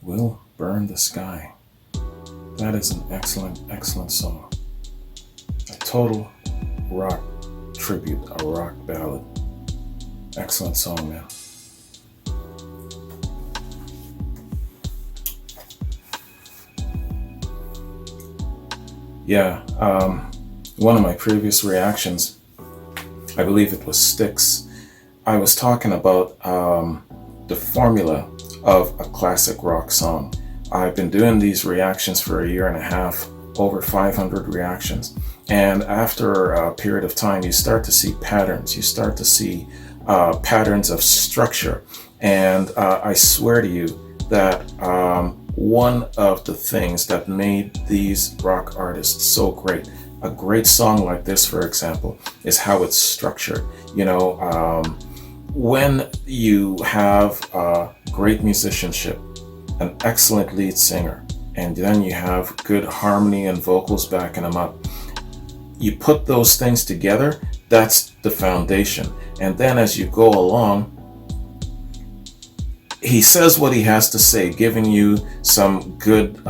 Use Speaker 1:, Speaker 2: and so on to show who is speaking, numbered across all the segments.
Speaker 1: will burn the sky. That is an excellent, excellent song. A total rock tribute, a rock ballad. Excellent song, man. Yeah, one of my previous reactions, I believe it was Styx, I was talking about the formula of a classic rock song. I've been doing these reactions for a year and a half, over 500 reactions. And after a period of time, you start to see patterns. You start to see patterns of structure. And I swear to you that one of the things that made these rock artists so great, a great song like this, for example, is how it's structured. You know, when you have great musicianship, an excellent lead singer, and then you have good harmony and vocals backing them up, you put those things together, that's the foundation. And then as you go along, he says what he has to say, giving you some good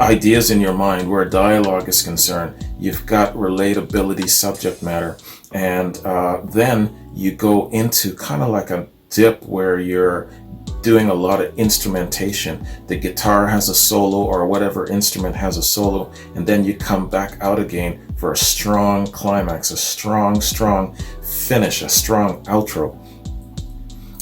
Speaker 1: ideas in your mind where dialogue is concerned. You've got relatability, subject matter, and then you go into kind of like a dip where you're doing a lot of instrumentation. The guitar has a solo, or whatever instrument has a solo, and then you come back out again for a strong climax, a strong finish, a strong outro.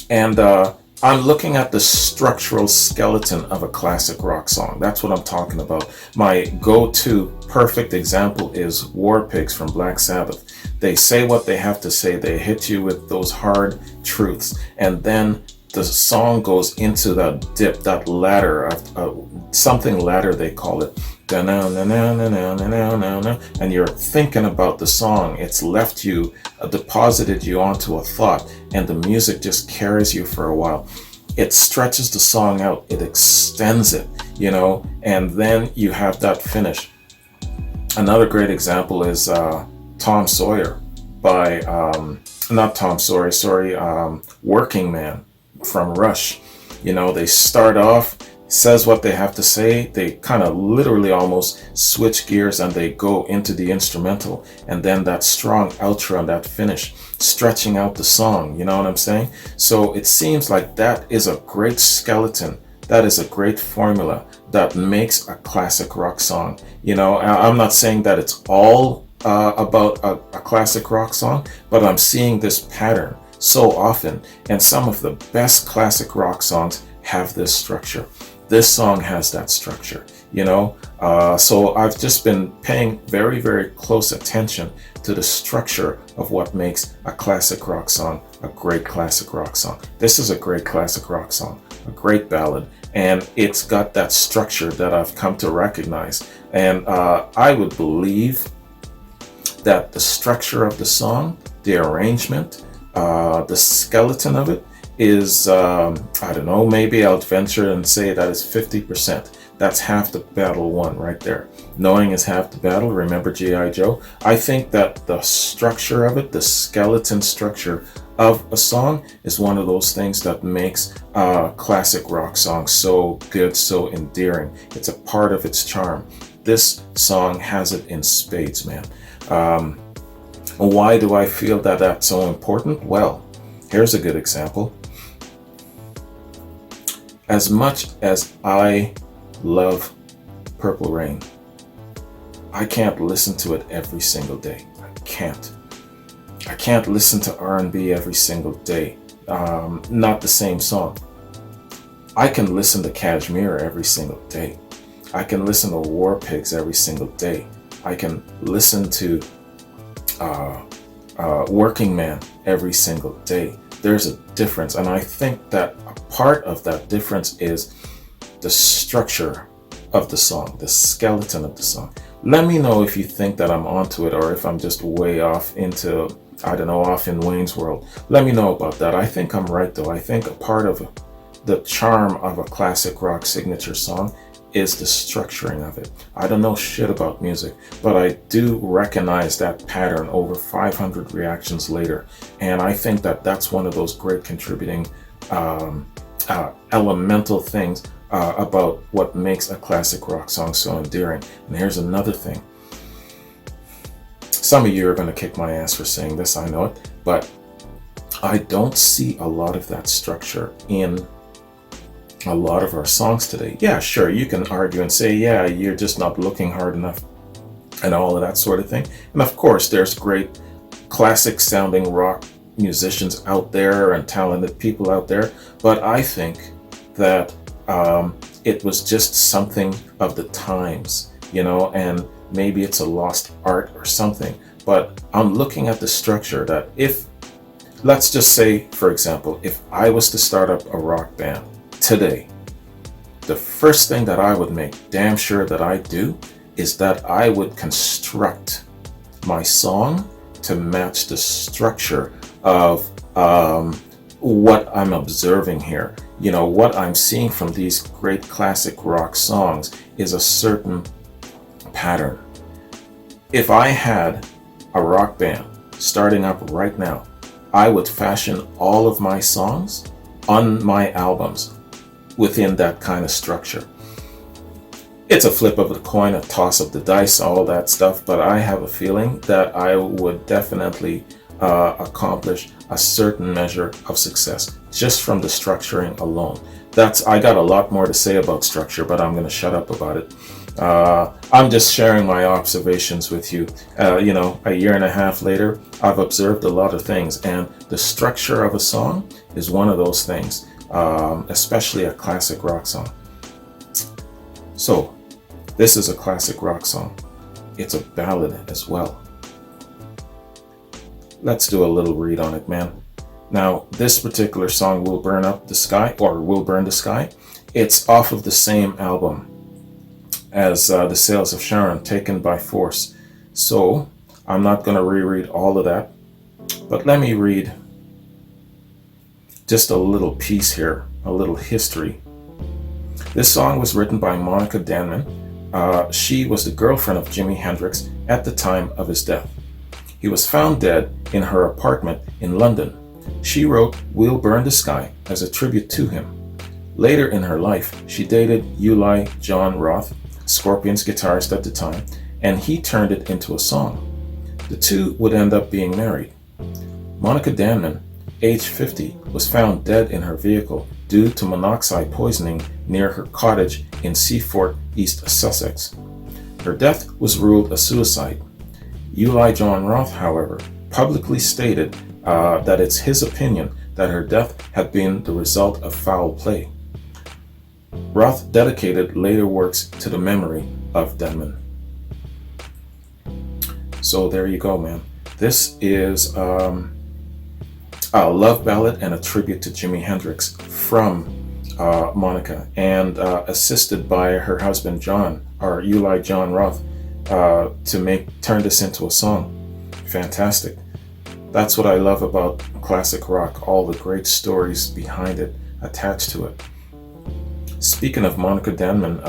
Speaker 1: And I'm looking at the structural skeleton of a classic rock song. That's what I'm talking about. My go-to perfect example is War Pigs from Black Sabbath. They say what they have to say. They hit you with those hard truths. And then the song goes into that dip, that ladder, something ladder they call it. And you're thinking about the song. It's left you, deposited you onto a thought, and the music just carries you for a while. It stretches the song out, it extends it, you know, and then you have that finish. Another great example is Tom Sawyer by, not Tom Sawyer, sorry, Working Man from Rush. You know, they start off, says what they have to say, they kind of literally almost switch gears and they go into the instrumental, and then that strong outro and that finish, stretching out the song, you know what I'm saying? So it seems like that is a great skeleton, that is a great formula that makes a classic rock song. You know, I'm not saying that it's all about a classic rock song, but I'm seeing this pattern so often, and some of the best classic rock songs have this structure. This song has that structure, you know. So I've just been paying very, very close attention to the structure of what makes a classic rock song a great classic rock song. This is a great classic rock song, a great ballad, and it's got that structure that I've come to recognize. And I would believe that the structure of the song, the arrangement, the skeleton of it is, I don't know, maybe I'll venture and say that is 50%. That's half the battle won right there. Knowing is half the battle. Remember G.I. Joe? I think that the structure of it, the skeleton structure of a song, is one of those things that makes a classic rock song so good, so endearing. It's a part of its charm. This song has it in spades, man. Why do I feel that that's so important? Well, here's a good example. As much as I love Purple Rain, I can't listen to it every single day. I can't listen to R&B every single day. Not the same song. I can listen to Kashmir every single day. I can listen to War Pigs every single day. I can listen to Working Man every single day. There's a difference, and I think that a part of that difference is the structure of the song, the skeleton of the song. Let me know if you think that I'm onto it, or if I'm just way off into, I don't know, off in Wayne's World. Let me know about that. I think I'm right, though. I think a part of the charm of a classic rock signature song is the structuring of it. I don't know shit about music, but I do recognize that pattern over 500 reactions later. And I think that that's one of those great contributing elemental things about what makes a classic rock song so endearing. And here's another thing. Some of you are going to kick my ass for saying this, I know it, but I don't see a lot of that structure in a lot of our songs today. Yeah, sure, you can argue and say, yeah, you're just not looking hard enough and all of that sort of thing. And of course, there's great classic sounding rock musicians out there and talented people out there, but I think that it was just something of the times, and maybe it's a lost art or something. But I'm looking at the structure that if, let's just say, for example, if I was to start up a rock band today, the first thing that I would make damn sure that I do is that I would construct my song to match the structure of what I'm observing here. What I'm seeing from these great classic rock songs is a certain pattern. If I had a rock band starting up right now, I would fashion all of my songs on my albums within that kind of structure. It's a flip of the coin, a toss of the dice, all that stuff, but I have a feeling that I would definitely accomplish a certain measure of success just from the structuring alone. I got a lot more to say about structure, but I'm going to shut up about it. I'm just sharing my observations with you. A year and a half later, I've observed a lot of things, and the structure of a song is one of those things, especially a classic rock song. So, this is a classic rock song. It's a ballad as well. Let's do a little read on it, man. Now, this particular song, Will Burn the Sky, it's off of the same album as The Sails of Sharon, Taken by Force. So, I'm not going to reread all of that, but let me read just a little piece here, a little history. This song was written by Monica Danman. She was the girlfriend of Jimi Hendrix at the time of his death. He was found dead in her apartment in London. She wrote We'll Burn the Sky as a tribute to him. Later in her life, she dated Uli John Roth, Scorpions guitarist at the time, and he turned it into a song. The two would end up being married. Monica Danman, age 50, was found dead in her vehicle due to monoxide poisoning near her cottage in Seaford, East Sussex. Her death was ruled a suicide. Uli John Roth, however, publicly stated that it's his opinion that her death had been the result of foul play. Roth dedicated later works to the memory of Denman. So there you go, man. This is a love ballad and a tribute to Jimi Hendrix from Monica, and assisted by her husband John, or Uli John Roth, to turn this into a song. Fantastic. That's what I love about classic rock, all the great stories behind it, attached to it. Speaking of Monica Danman,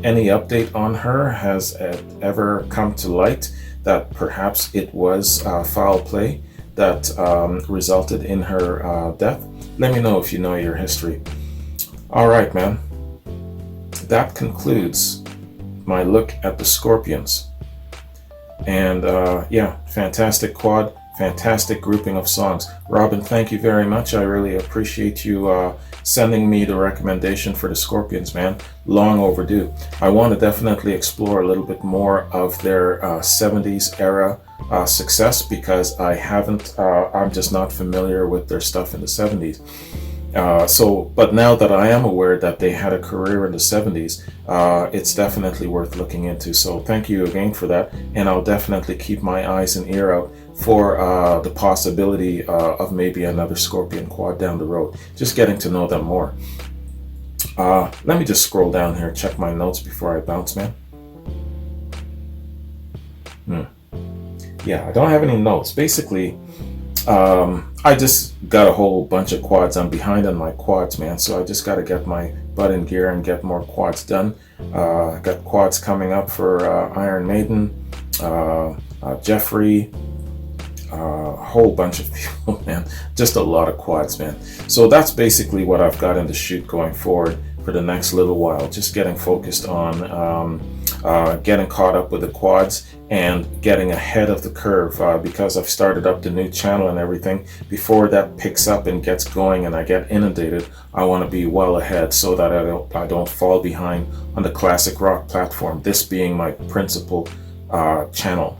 Speaker 1: any update on her? Has it ever come to light that perhaps it was foul play that resulted in her death? Let me know if you know your history. All right, man. That concludes my look at the Scorpions. And fantastic quad, fantastic grouping of songs. Robin, thank you very much. I really appreciate you sending me the recommendation for the Scorpions, man. Long overdue. I want to definitely explore a little bit more of their 70s era success, because I'm just not familiar with their stuff in the 70s. But now that I am aware that they had a career in the 70s, it's definitely worth looking into. So thank you again for that, and I'll definitely keep my eyes and ear out for the possibility of maybe another Scorpion quad down the road. Just getting to know them more. Let me just scroll down here, check my notes before I bounce, man. Yeah, I don't have any notes. Basically, I just got a whole bunch of quads. I'm behind on my quads, man, so I just got to get my butt in gear and get more quads done. Got quads coming up for Iron Maiden, Jeffrey, a whole bunch of people, man. Just a lot of quads, man. So that's basically what I've got in the shoot going forward for the next little while. Just getting focused on getting caught up with the quads and getting ahead of the curve, because I've started up the new channel and everything. Before that picks up and gets going and I get inundated, I want to be well ahead so that I don't fall behind on the classic rock platform, this being my principal channel.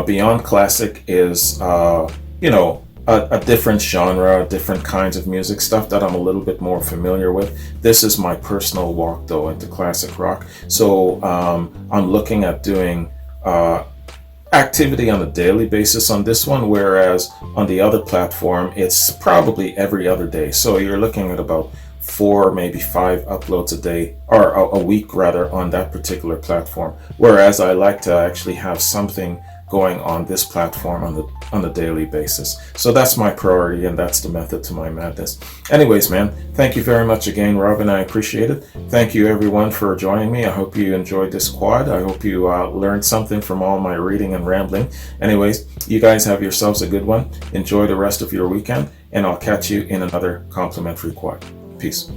Speaker 1: Beyond Classic is, a different genre, different kinds of music, stuff that I'm a little bit more familiar with. This is my personal walk, though, into classic rock. So I'm looking at doing activity on a daily basis on this one, whereas on the other platform, it's probably every other day. So you're looking at about 4, maybe 5 uploads a day, or a week rather, on that particular platform. Whereas I like to actually have something going on this platform on a daily basis. So that's my priority, and that's the method to my madness. Anyways, man, thank you very much again, Robin. I appreciate it. Thank you everyone for joining me. I hope you enjoyed this quad. I hope you learned something from all my reading and rambling. Anyways, you guys have yourselves a good one. Enjoy the rest of your weekend, and I'll catch you in another complimentary quad. Peace.